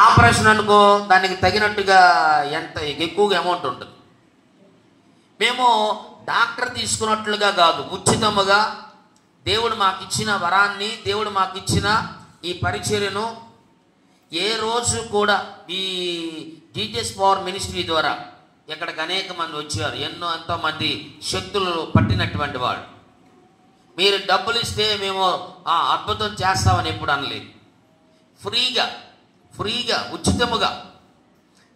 Operation అనుకో, దానికి తగినట్టుగా ఎంత ఎక్కువగా అమౌంట్ ఉంటుంది. మేము డాక్టర్ తీసుకున్నట్లుగా కాదు, ఉచితముగా దేవుడు మాకు ఇచ్చిన వరాన్ని, దేవుడు మాకు ఇచ్చిన ఈ పరిచర్యను ఏ రోజు కూడా ఈ జీజస్ పవర్ మినిస్ట్రీ ద్వారా ఇక్కడికి అనేక మంది వచ్చారు. ఎంతోమంది శక్తులు పట్టినటువంటి వాళ్ళు. మీరు డబ్బులు ఇస్తే మేము అద్భుతం చేస్తామని ఎప్పుడు అనలేదు. ఫ్రీగా ఉచితముగా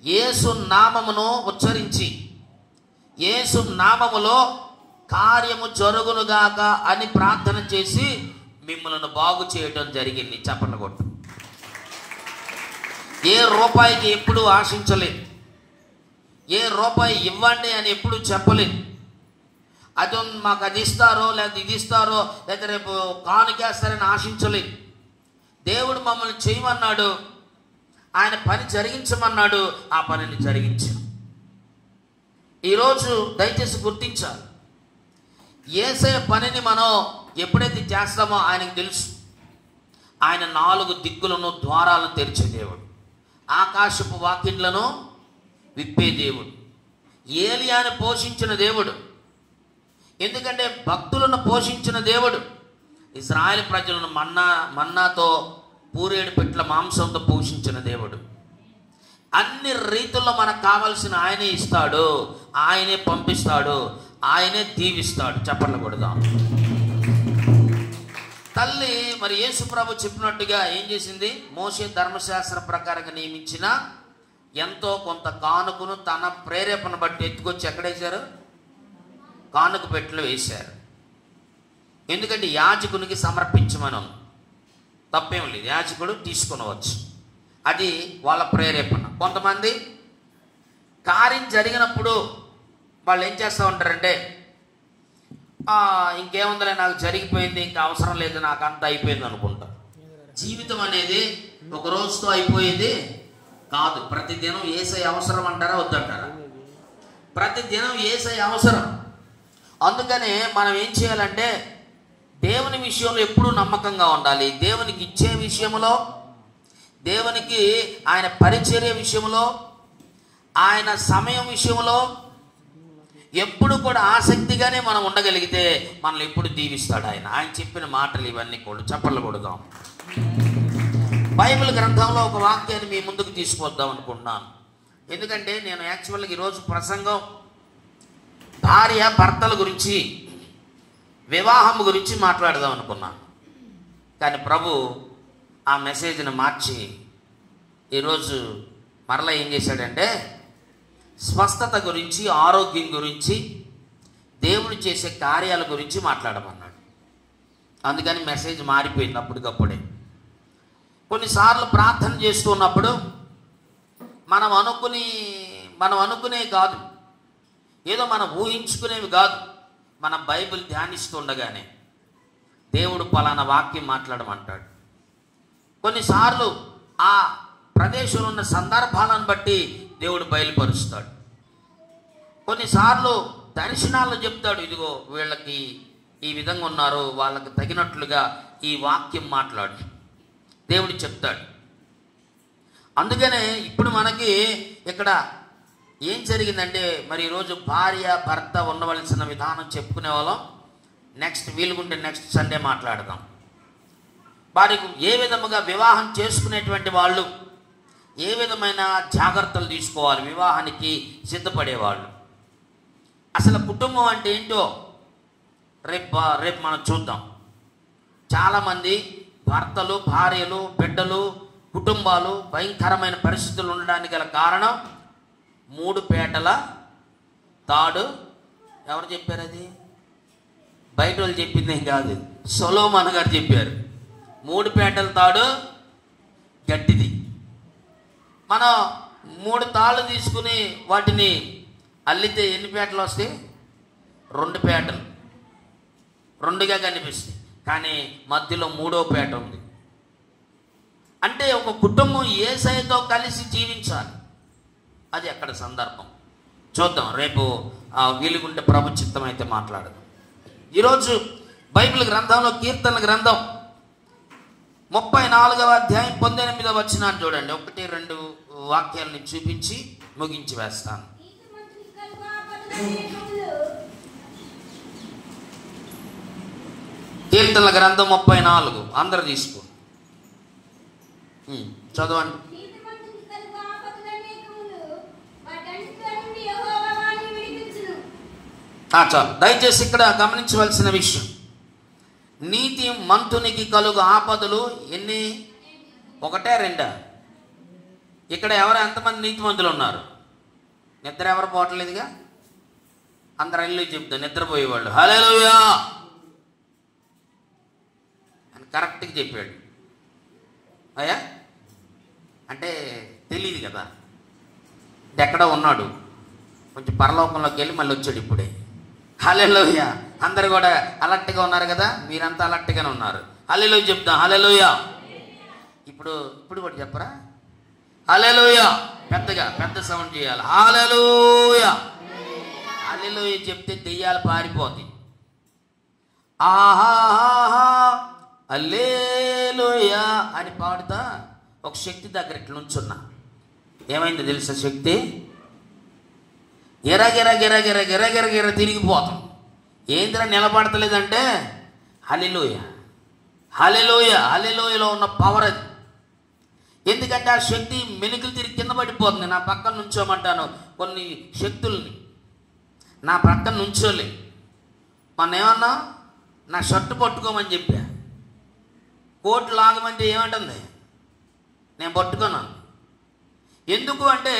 యేసు నామమును ఉచ్చరించి యేసు నామములో కార్యము జరుగునుగాక అని ప్రార్థన చేసి మిమ్మల్ని బాగు చేయడం జరిగింది. చప్పట్లు కొట్టు. ఏ రూపాయికి ఎప్పుడు ఆశించలేదు, ఏ రూపాయి ఇవ్వండి అని ఎప్పుడు చెప్పలేదు. అది మాకు అది ఇస్తారో లేదా ఇది ఇస్తారో లేదా రేపు కానుకేస్తారని ఆశించలేదు. దేవుడు మమ్మల్ని చేయమన్నాడు, ఆయన పని జరిగించమన్నాడు, ఆ పనిని జరిగించాం. ఈరోజు దయచేసి గుర్తించాలి, యేసయ్య పనిని మనం ఎప్పుడైతే చేస్తామో ఆయనకు తెలుసు. ఆయన 4 దిక్కులను ద్వారాలను తెరిచే దేవుడు, ఆకాశపు వాకిండ్లను విప్పే దేవుడు, ఏలియాను పోషించిన దేవుడు. ఎందుకంటే భక్తులను పోషించిన దేవుడు. ఇశ్రాయేలు ప్రజలను మన్నాతో పూరేడు పెట్ల మాంసంతో పోషించిన దేవుడు. అన్ని రీతుల్లో మనకు కావాల్సిన ఆయనే ఇస్తాడు, ఆయనే పంపిస్తాడు, ఆయనే దీవిస్తాడు. చప్పట్లు కొడదాం. తల్లి మరి యేసు ప్రభు చెప్పినట్టుగా ఏం చేసింది? మోషే ధర్మశాస్త్ర ప్రకారంగా నియమించిన ఎంతో కొంత కానుకను తన ప్రేరేపణ బట్టి ఎత్తుకొచ్చి ఎక్కడేశారు? కానుక పెట్టెలో వేశారు. ఎందుకంటే యాజకునికి సమర్పించమనం తప్పేం లేదు, యాజకుడు తీసుకొనవచ్చు, అది వాళ్ళ ప్రేరేపణ. కొంతమంది కార్యం జరిగినప్పుడు వాళ్ళు ఏం చేస్తూ ఉంటారంటే, ఇంకేముందిలే నాకు జరిగిపోయింది, ఇంకా అవసరం లేదు, నాకు అంతా అయిపోయింది అనుకుంటారు. జీవితం అనేది ఒక రోజుతో అయిపోయేది కాదు. ప్రతిదినం యేసయ్య అవసరం అంటారా వద్దంటారా? ప్రతిదినం యేసయ్య అవసరం. అందుకనే మనం ఏం చేయాలంటే దేవుని విషయంలో ఎప్పుడూ నమ్మకంగా ఉండాలి. దేవునికి ఇచ్చే విషయంలో, దేవునికి ఆయన పరిచర్య విషయంలో, ఆయన సమయం విషయంలో ఎప్పుడు కూడా ఆసక్తిగానే మనం ఉండగలిగితే మనల్ని ఎప్పుడు దీవిస్తాడు ఆయన. ఆయన చెప్పిన మాటలు ఇవన్నీ కూడా చప్పట్లు కొడదాం. బైబిల్ గ్రంథంలో ఒక వాక్యాన్ని మీ ముందుకు తీసుకొద్దాం అనుకుంటున్నాను. ఎందుకంటే నేను యాక్చువల్గా ఈరోజు ప్రసంగం భార్య భర్తల గురించి, వివాహం గురించి మాట్లాడదాం అనుకున్నాను. కానీ ప్రభు ఆ మెసేజ్ని మార్చి ఈరోజు మరలా ఏం చేశాడంటే స్వస్థత గురించి, ఆరోగ్యం గురించి, దేవుడు చేసే కార్యాల గురించి మాట్లాడమన్నాడు. అందుకని మెసేజ్ మారిపోయింది అప్పటికప్పుడే. కొన్నిసార్లు ప్రార్థన చేస్తున్నప్పుడు మనం అనుకునే కాదు, ఏదో మనం ఊహించుకునేవి కాదు, మన బైబిల్ ధ్యానిస్తుండగానే దేవుడు పలానా వాక్యం మాట్లాడమంటాడు. కొన్నిసార్లు ఆ ప్రదేశంలో ఉన్న సందర్భాలను బట్టి దేవుడు బయలుపరుస్తాడు. కొన్నిసార్లు దర్శనాలు చెప్తాడు, ఇదిగో వీళ్ళకి ఈ విధంగా ఉన్నారు, వాళ్ళకి తగినట్లుగా ఈ వాక్యం మాట్లాడు, దేవుడు చెప్తాడు. అందుకనే ఇప్పుడు మనకి ఇక్కడ ఏం జరిగిందంటే, మరి ఈరోజు భార్య భర్త ఉండవలసిన విధానం చెప్పుకునే వాళ్ళం. నెక్స్ట్ వీలుగుంటే నెక్స్ట్ సండే మాట్లాడదాం. వారికి ఏ విధముగా వివాహం చేసుకునేటువంటి వాళ్ళు ఏ విధమైన జాగ్రత్తలు తీసుకోవాలి, వివాహానికి సిద్ధపడేవాళ్ళు. అసలు కుటుంబం అంటే ఏంటో రేపు మనం చూద్దాం. చాలామంది భర్తలు, భార్యలు, బిడ్డలు, కుటుంబాలు భయంకరమైన పరిస్థితులు ఉండడానికి గల కారణం 3 పేటల తాడు. ఎవరు చెప్పారు? అది బయట వాళ్ళు చెప్పింది ఏం కాదు, సొలొమోను గారు చెప్పారు. 3 పేటల తాడు గట్టిది. మనం 3 తాళ్ళు తీసుకుని వాటిని అల్లితే ఎన్ని పేటలు వస్తాయి? 2 పేటలు, 2గా కనిపిస్తాయి. కానీ మధ్యలో 3వ పేట ఉంది. అంటే ఒక కుటుంబం యేసయ్యతో కలిసి జీవించాలి. అది అక్కడ సందర్భం. చూద్దాం, రేపు వీలుగుంటే ప్రభు చిత్తం అయితే మాట్లాడదాం. ఈరోజు బైబిల్ గ్రంథంలో కీర్తనల గ్రంథం 34వ అధ్యాయం 19వ వచనాన్ని చూడండి. 1-2 వాక్యాలని చూపించి ముగించి వేస్తాను. కీర్తనల గ్రంథం 34 అందరు తీసుకో చదవండి. చాలు. దయచేసి ఇక్కడ గమనించవలసిన విషయం, నీతి మంతునికి కలుగు ఆపదలు ఎన్ని? 1-2? ఇక్కడ ఎంతమంది నీతిమంతులు ఉన్నారు? నిద్ర ఎవరు పోవట్లేదుగా, అందరు ఇల్లు చెప్తారు నిద్రపోయేవాళ్ళు. హల్లెలూయా అని కరెక్ట్గా చెప్పాడు. అయ్యా అంటే తెలియదు కదా, ఎక్కడో ఉన్నాడు, కొంచెం పరలోకంలోకి వెళ్ళి మళ్ళీ వచ్చాడు ఇప్పుడే. హల్లెలూయా. అందరు కూడా అలర్ట్గా ఉన్నారు కదా, మీరంతా అలర్ట్గానే ఉన్నారు. హల్లెలూయా చెప్తాం. హల్లెలూయా. ఇప్పుడు కూడా చెప్పరా? హల్లెలూయా. పెద్దగా పెద్ద సౌండ్ చేయాలి. హల్లెలూయా. హల్లెలూయా చెప్తే దెయ్యాలు పారిపోతాయి. ఆహాహా హల్లెలూయా అని పాడుతా ఒక శక్తి దగ్గర ఇట్లా నుంచున్నా. ఏమైందో తెలుసా? శక్తి గిర తిరిగిపోతాం. ఏందిరా నిలబడతలేదంటే హల్లెలూయా. హల్లెలూయా. హల్లెలూయాలో ఉన్న పవర్ అది. ఎందుకంటే ఆ శక్తి మెలికలు తిరిగి కింద పడిపోతుంది. నా పక్కన నుంచోమంటాను కొన్ని శక్తుల్ని, నా పక్కన నుంచోలే. మొన్న ఏమన్నా నా షర్టు పట్టుకోమని చెప్పా, కోటు లాగమంటే ఏమంటుంది? నేను పట్టుకున్నాను. ఎందుకు అంటే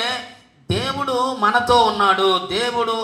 దేవుడు మనతో ఉన్నాడు. దేవుడు